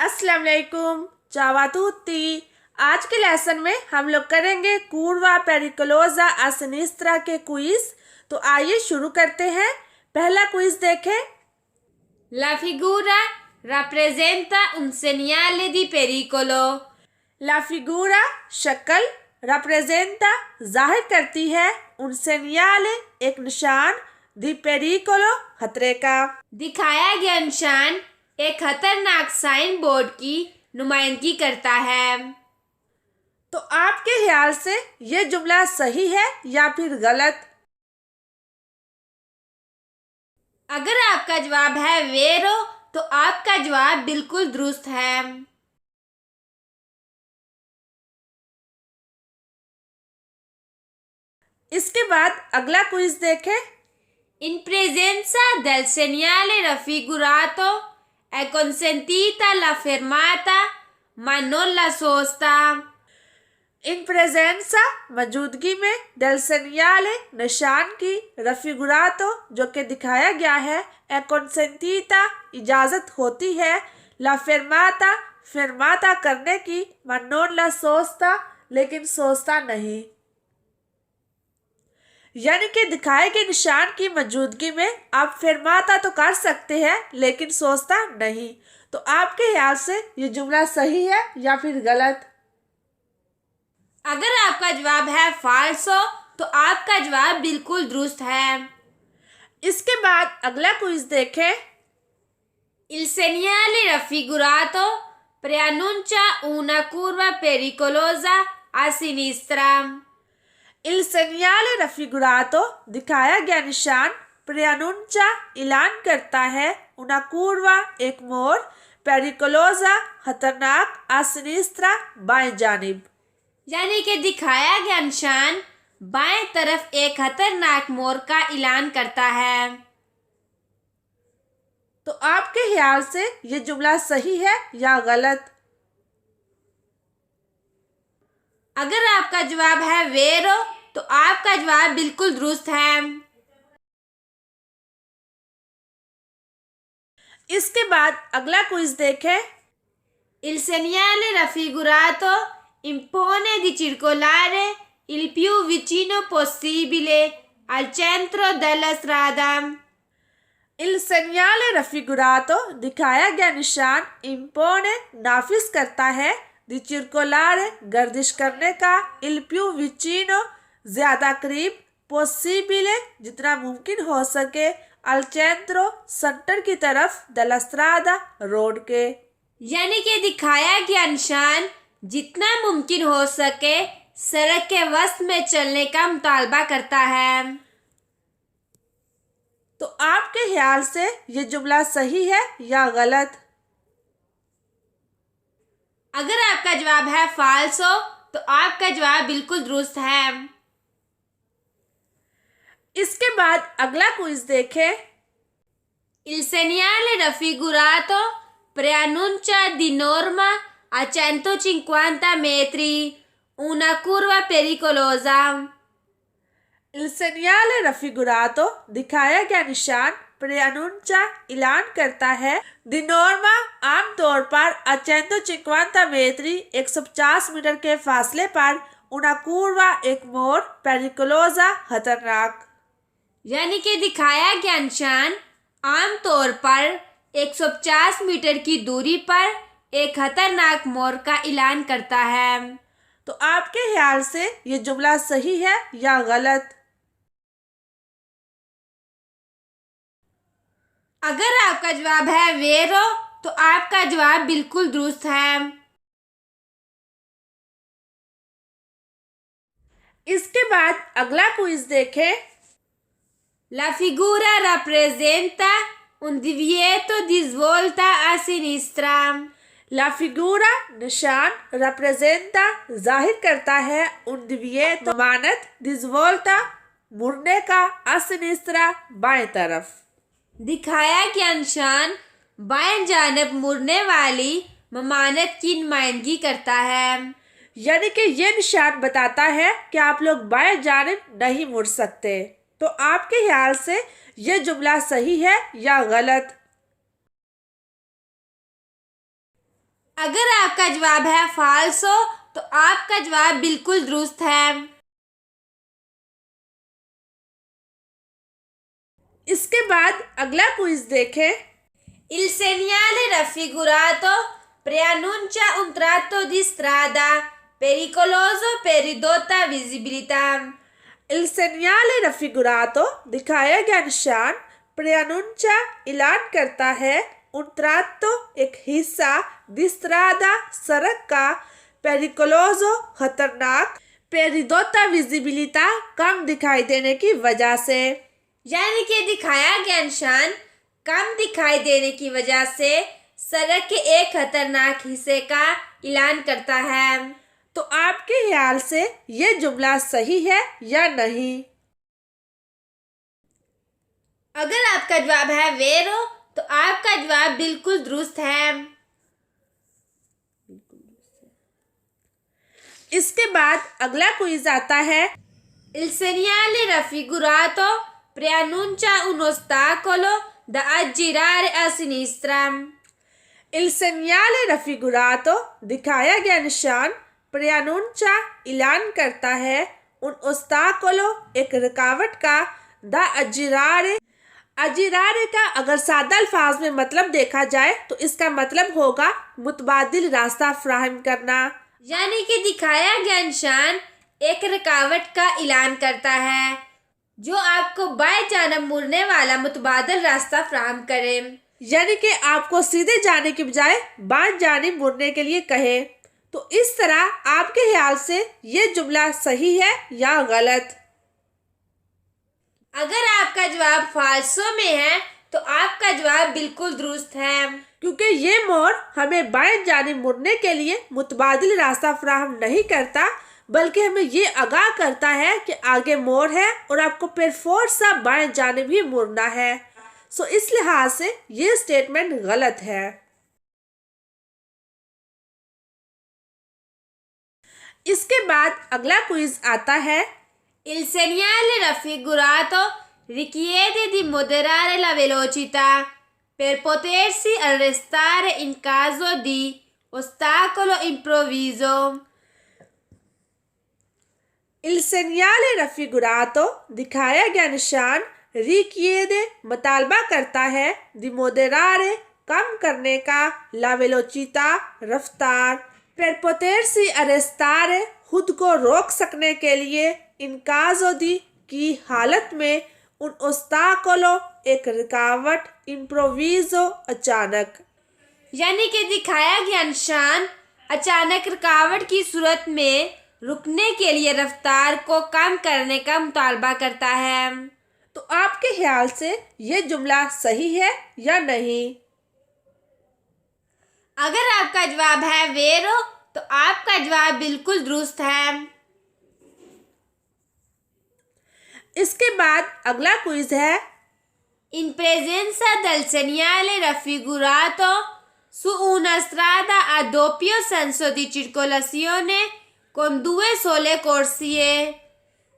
अस्सलाम वालेकुम, चावा तुत्ती। आज के लेसन में हम लोग करेंगे curva pericolosa a sinistra के क्विज। तो आइए शुरू करते हैं। पहला क्विज देखें। La figura rappresenta un segnale di pericolo. La figura शक्ल, rappresenta जाहिर करती है, un segnale एक निशान, di pericolo खतरे का। दिखाया गया निशान एक खतरनाक साइन बोर्ड की नुमाइंदगी करता है। तो आपके ख्याल से ये जुमला सही है या फिर गलत? अगर आपका जवाब है वेरो तो आपका जवाब बिल्कुल दुरुस्त है। इसके बाद अगला क्विज देखें। In presenza del segnale raffigurato è consentita la fermata ma non la sosta. इन प्रेजेंसा मौजूदगी में, डेल सेनियाले निशान की, रफिगुरातो जो कि दिखाया गया है, ए कंसेंटीता इजाज़त होती है, ला फेरमाता फेरमाता करने की, मनोन ला सोचता लेकिन सोचता नहीं। यानी कि दिखाए गए निशान की मौजूदगी में आप फेरमाता तो कर सकते हैं लेकिन सोचता नहीं। तो आपके ख्याल से ये जुमला सही है या फिर गलत? अगर आपका जवाब है फाल्सो तो आपका जवाब बिल्कुल दुरुस्त है। इसके बाद अगला क्विज देखें। Il segnale raffigurato preannuncia una curva pericolosa a sinistra. Il segnale raffigurato दिखाया गया निशान, preannuncia ऐलान करता है, una curva एक मोड़, pericolosa खतरनाक, a sinistra बाएं जानिब। यानी कि दिखाया गया निशान बाएं तरफ एक खतरनाक मोड़ का ऐलान करता है। तो आपके ख्याल से ये जुमला सही है या गलत? अगर आपका जवाब है वेरो तो आपका जवाब बिल्कुल दुरुस्त है। इसके बाद अगला क्विज देखें। Il segnale raffigurato impone di circolare il più vicino possibile al centro della strada. Il segnale raffigurato दिखाया गया निशान, impone नाफिज करता है, di circolare गर्दिश करने का, il più vicino ज्यादा करीब, possibile जितना मुमकिन हो सके, al centro सेंटर की तरफ, della strada रोड के। यानी कि दिखाया गया निशान जितना मुमकिन हो सके सड़क के वस्त में चलने का मुतालबा करता है। तो आपके ख्याल से ये जुमला सही है या गलत? अगर आपका जवाब है फाल्सो तो आपका जवाब बिल्कुल दुरुस्त है। इसके बाद अगला क्विज देखें। Il segnale raffigurato preannuncia di norma a 150 metri una curva pericolosa. Il segnale raffigurato दिखाया गया निशान, preannuncia ऐलान करता है, di norma आमतौर पर a 150 metri 150 मीटर के फासले पर, una curva एक मोड़, pericolosa खतरनाक। यानी कि दिखाया गया निशान आमतौर पर 150 मीटर की दूरी पर एक खतरनाक मोड़ का ऐलान करता है। तो आपके ख्याल से ये जुमला सही है या गलत? अगर आपका जवाब है वेरो तो आपका जवाब बिल्कुल दुरुस्त है। इसके बाद अगला क्विज देखें। La figura rappresenta un divieto di svolta a sinistra. La figura निशान, rappresenta जाहिर करता है, un divieto मानत, di svolta मुड़ने का, a sinistra बाएं तरफ। दिखाया गया निशान बाएं जानब मुड़ने वाली ममानत की नुमाइंदगी करता है। यानी कि ये निशान बताता है कि आप लोग बाएं जानब नहीं मुड़ सकते। तो आपके ख्याल से ये जुमला सही है या गलत? अगर आपका जवाब है फाल्सो तो आपका जवाब बिल्कुल दुरुस्त है। इसके बाद अगला क्विज देखें। Il segnale raffigurato preannuncia un tratto di strada pericoloso per ridotta visibilità। Il segnale raffigurato दिखाया गया निशान preannuncia ऐलान करता है un tratto एक हिस्सा di strada सड़क का pericoloso खतरनाक per ridotta visibilità कम दिखाई देने की वजह से। यानी कि दिखाया गया निशान कम दिखाई देने की वजह से सड़क के एक खतरनाक हिस्से का ऐलान करता है। तो आपके ख्याल से ये जुमला सही है या नहीं? अगर आपका जवाब है वेरो तो आपका जवाब बिल्कुल दुरुस्त है। इसके बाद अगला क्विज आता है। Il segnale raffigurato preannuncia un ostacolo da aggirare a sinistra। Il segnale raffigurato दिखाया गया निशान preannuncia ऐलान करता है un ostacolo एक रुकावट का da aggirare अजीरारे का अगर सादा अल्फाज में मतलब देखा जाए तो इसका मतलब होगा मुतबादिल रास्ता फराहम करना। यानी कि दिखाया गया निशान एक रुकावट का ऐलान करता है जो आपको बाएं जानब मुड़ने वाला मुतबादिल रास्ता फराहम करे। यानी कि आपको सीधे जाने की बजाय बाएं जानिब मुड़ने के लिए कहे। तो इस तरह आपके ख्याल से ये जुमला सही है या गलत? अगर आपका जवाब फाल्सो में है तो आपका जवाब बिल्कुल दुरुस्त है, क्योंकि ये मोड़ हमें बाएं जानिब मुड़ने के लिए मुतबादिल रास्ता फराहम नहीं करता, बल्कि हमें ये आगाह करता है कि आगे मोड़ है और आपको फिर फोर्स सा बाएं जानिब ही मुड़ना है। सो इस लिहाज से ये स्टेटमेंट गलत है। इसके बाद अगला क्विज आता है। Il segnale raffigurato richiede di moderare la velocità per potersi arrestare in caso di ostacolo improvviso। Il segnale raffigurato दिखाया गया निशान richiede मुतालबा करता है di moderare कम करने का la velocità रफ्तार per potersi arrestare खुद को रोक सकने के लिए इन काजो दी की हालत में उन ओस्ताकोलो एक रुकावट इम्प्रोविजो अचानक। यानी कि दिखाया गया निशान अचानक रुकावट की सूरत में रुकने के लिए रफ्तार को कम करने का मुतालबा करता है। तो आपके ख्याल से ये जुमला सही है या नहीं? अगर आपका जवाब है वेरो तो आपका जवाब बिल्कुल दुरुस्त है। इसके बाद अगला क्विज है। In presenza del segnale raffigurato su una strada a doppio senso di circolazione con due sole corsie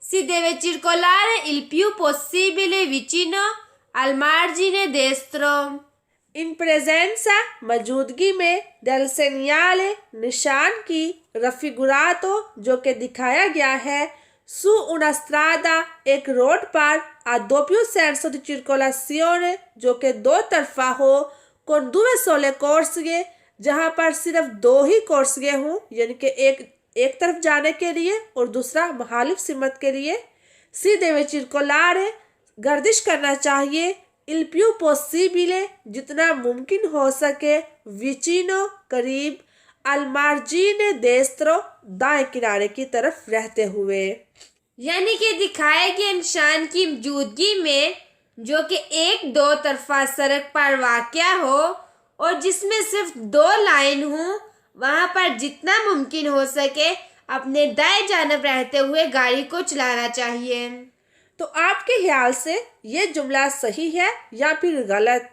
si deve circolare il più possibile vicino al margine destro। इन प्रेजेंसा मौजूदगी में del segnale निशान की रफिगुरातो जो कि दिखाया गया है su una strada एक रोड पर a doppio senso di circolazione जो कि दो तरफा हो con due sole corsie जहाँ पर सिर्फ दो ही कोर्सिये हों, यानी कि एक तरफ जाने के लिए और दूसरा मुखालिफ सिमत के लिए। si deve circolare गर्दिश करना चाहिए il più possibile जितना मुमकिन हो सके vicino करीब al margine destro दाएं किनारे की तरफ रहते हुए। यानी कि दिखाए गए निशान की मौजूदगी में जो कि एक दो तरफा सड़क पर वाक़या हो और जिसमें सिर्फ दो लाइन हो, वहाँ पर जितना मुमकिन हो सके अपने दाएं जानब रहते हुए गाड़ी को चलाना चाहिए। तो आपके ख्याल से ये जुमला सही है या फिर गलत?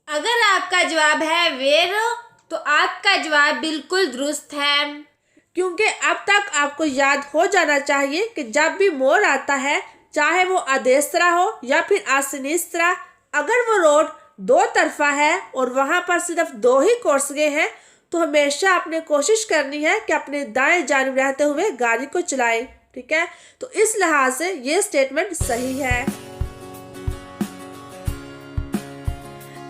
अगर आपका जवाब है वेरो तो आपका जवाब बिल्कुल दुरुस्त है, क्योंकि अब तक आपको याद हो जाना चाहिए कि जब भी मोड़ आता है, चाहे वो आदेस्तरा हो या फिर आसिनिस्तरा, अगर वो रोड दो तरफा है और वहाँ पर सिर्फ 2 ही कोर्सगे हैं, तो हमेशा आपने कोशिश करनी है कि अपने दाएं जानिब रहते हुए गाड़ी को चलाएं। ठीक है, तो इस लिहाज से ये स्टेटमेंट सही है।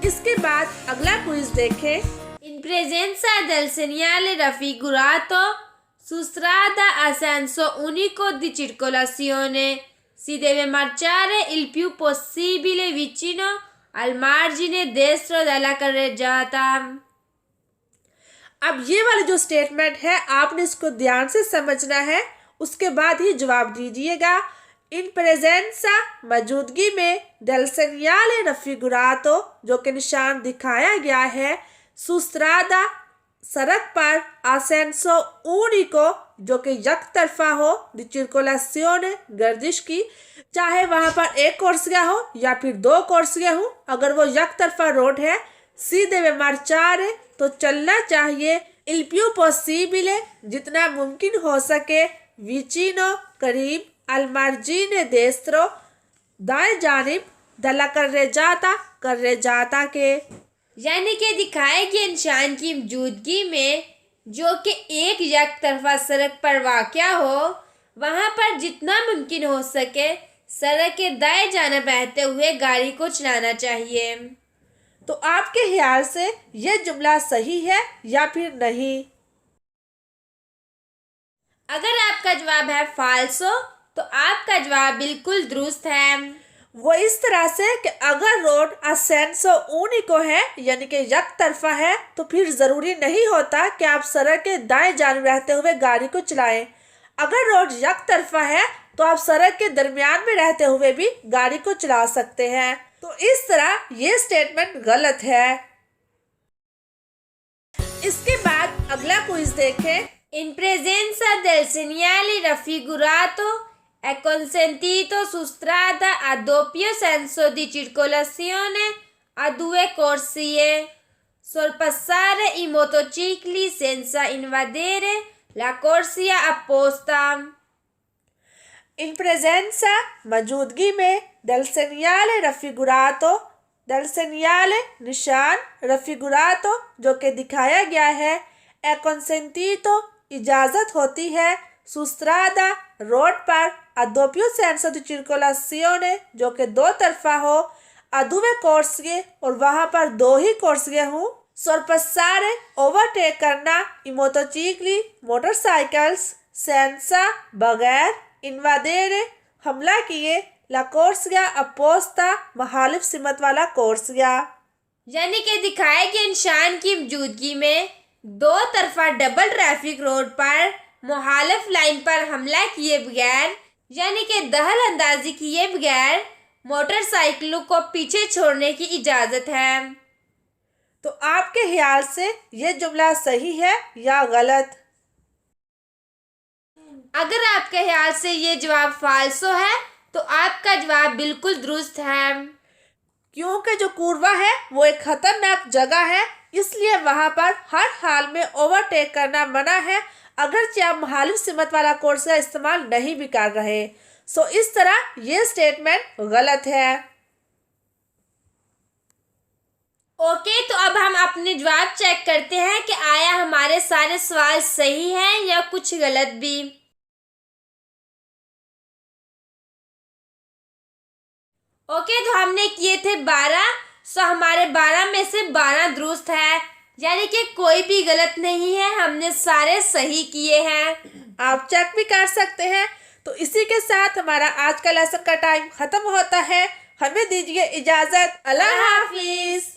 इसके बाद अगला क्विज देखें। In presenza del segnale raffigurato su strada a senso unico di circolazione si deve marciare il più possibile vicino al margine destro della carreggiata। अब ये वाली जो स्टेटमेंट है आपने इसको ध्यान से समझना है, उसके बाद ही जवाब दीजिएगा। इन प्रेजेंसा मौजूदगी में डेल सेgnale raffigurato जो कि निशान दिखाया गया है, सुस्त्रादा सड़क पर, आसेंसो ऊनिको जो कि यक तरफा हो, दी चिरकोलासियोने गर्दिश की, चाहे वहाँ पर एक कोर्सिया हो या फिर 2 कोर्सिया हो, अगर वो यक तरफा रोड है, सीधे वे मार्चारे तो चलना चाहिए, इल पिù possibile जितना मुमकिन हो सके, विचिनो करीब, अल मार्जिने देस्त्रो दाएं जानिब, दला कर्रेजाता के, यानी कि दिखाए गए निशान की मौजूदगी में जो कि एक यक तरफा सड़क पर वाक़या हो, वहाँ पर जितना मुमकिन हो सके सड़क के दाएं जानिब रहते हुए गाड़ी को चलाना चाहिए। तो आपके ख्याल से यह जुमला सही है या फिर नहीं? अगर आपका जवाब है फाल्सो तो आपका जवाब बिल्कुल दुरुस्त है। वो इस तरह से कि अगर रोड असेंसो ऊनिको है यानी कि यक तरफा है, तो फिर ज़रूरी नहीं होता कि आप सड़क के दाएं जानिब रहते हुए गाड़ी को चलाएं। अगर रोड यक तरफा है तो आप सड़क के दरमियान में रहते हुए भी गाड़ी को चला सकते हैं। तो इस तरह ये स्टेटमेंट गलत है। इसके बाद अगला क्विज देखें। In presenza del segnale raffigurato è consentito su strada a doppio senso di circolazione a 2 corsie sorpassare i motocicli senza invadere la corsia apposta। In presenza मौजूदगी में del segnale raffigurato, del segnale निशान, raffigurato जो कि दिखाया गया है, è consentito इजाज़त होती है, su strada रोड पर, a doppio senso di circolazione जो कि 2 तरफा हो, a 2 corsie और वहाँ पर 2 ही कोर्सिए हों, sorpassare ओवरटेक करना, i motocicli मोटरसाइकिल्स, senza बगैर, invadere हमला किए, la corsia apposta मुखालिफ सिमत वाला कोर्सिया। यानी कि दिखाए गए निशान की मौजूदगी में 2 तरफा डबल ट्रैफिक रोड पर मुखालिफ लाइन पर हमला किए बगैर यानी कि दखल अंदाजी किए बगैर मोटरसाइकिलों को पीछे छोड़ने की इजाज़त है। तो आपके ख्याल से ये जुमला सही है या गलत? अगर आपके ख्याल से ये जवाब फाल्सो है तो आपका जवाब बिल्कुल दुरुस्त है, क्योंकि जो कुर्वा है वो एक खतरनाक जगह है, इसलिए वहाँ पर हर हाल में ओवरटेक करना मना है, अगरचे आप मुखालिफ सिमत वाला कोर्सिया इस्तेमाल नहीं भी कर रहे। सो इस तरह ये स्टेटमेंट गलत है। ओके, तो अब हम अपने जवाब चेक करते हैं कि आया हमारे सारे सवाल सही हैं या कुछ गलत भी। ओके, तो हमने किए थे 12, सो हमारे 12 में से 12 दुरुस्त है, यानी कि कोई भी गलत नहीं है, हमने सारे सही किए हैं। आप चेक भी कर सकते हैं। तो इसी के साथ हमारा आज का लेसन का टाइम खत्म होता है। हमें दीजिए इजाज़त। अल्लाह हाफिज़।